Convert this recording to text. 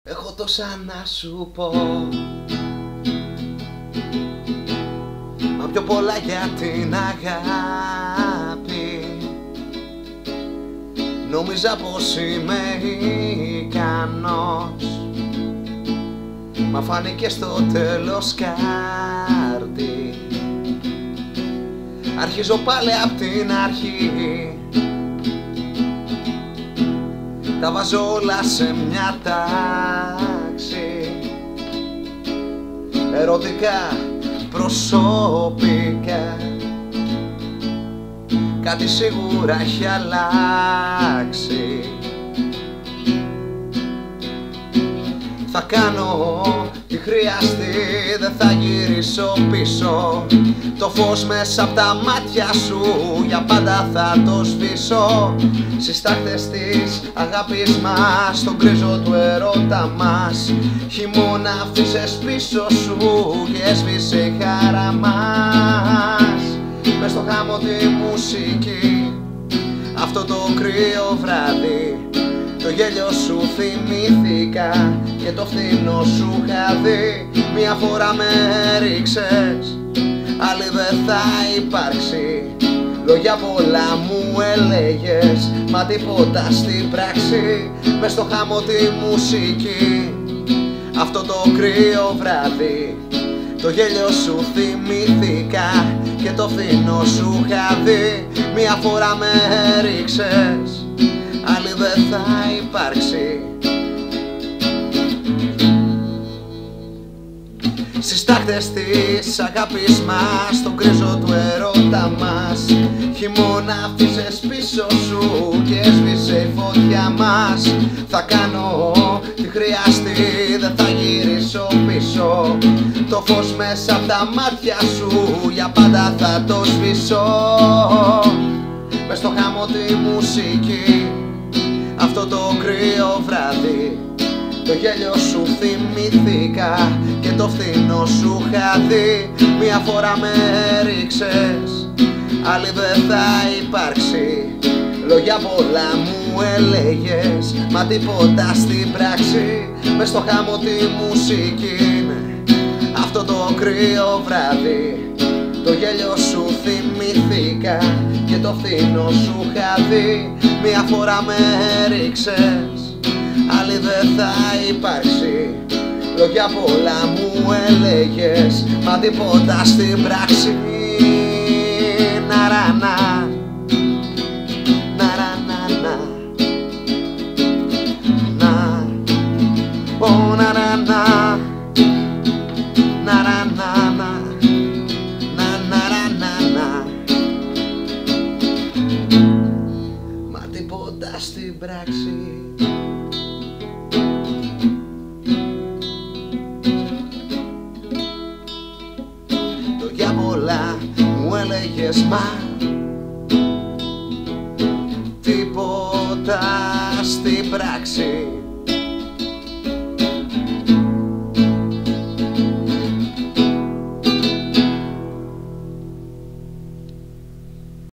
Έχω τόσα να σου πω, μα πιο πολλά για την αγάπη. Νόμιζα πως είμαι ικανός, μα φάνηκε στο τέλος κάρτη. Αρχίζω πάλι απ' την αρχή, τα βάζω όλα σε μια τάξη. Ερωτικά, προσωπικά, κάτι σίγουρα έχει αλλάξει. Θα κάνω τι χρειαστεί, δεν θα γυρίσω πίσω. Το φως μέσα απ' τα μάτια σου για πάντα θα το σβήσω. Στις τάχτες της αγάπης μας, στον γκρίζο του ερώτα μας, χειμώνα αφήσες πίσω σου και έσβησε η χαρά μας. Μες στο χάμο τη μουσική, αυτό το κρύο βράδυ, το γέλιο σου θυμήθηκα και το φθηνό σου είχα δει. Μια φορά με ρίξες, άλλη δεν θα υπάρξει. Λόγια πολλά μου έλεγες, μα τίποτα στην πράξη. Μες στο χάμο τη μουσική, αυτό το κρύο βράδυ, το γέλιο σου θυμήθηκα και το φθηνό σου είχα δει. Μια φορά με ρίξες, άλλη δεν θα υπάρξει. Στις τάχτες της αγάπης μας, στον γκρίζο του ερώτα μας, χειμώνα αφήσες πίσω σου και έσβησε η φωτιά μας. Θα κάνω τι χρειαστεί, δεν θα γυρίσω πίσω. Το φως μέσα απ' τα μάτια σου για πάντα θα το σβήσω. Μες στο χάμο τη μουσική, αυτό το κρύο βράδυ, το γέλιο σου θυμήθηκα και το φθηνό σου είχα δει. Μια φορά με ρίξες, άλλη δεν θα υπάρξει. Λόγια πολλά μου έλεγες, μα τίποτα στην πράξη. Μες στο χάμο τη μουσική, αυτό το κρύο βράδυ, το γέλιο σου θυμήθηκα και το φθηνό σου είχα δει. Μια φορά με ρίξες, άλλη δεν θα υπάρξει. Λόγια πολλά μου έλεγες, μα τίποτα στην πράξη. Ναρανα, ναρανα, να, ω ναρανα, ναρανα, ναρανα, μα τίποτα στην πράξη. Πολλά μου έλεγες, μα τίποτα στην πράξη.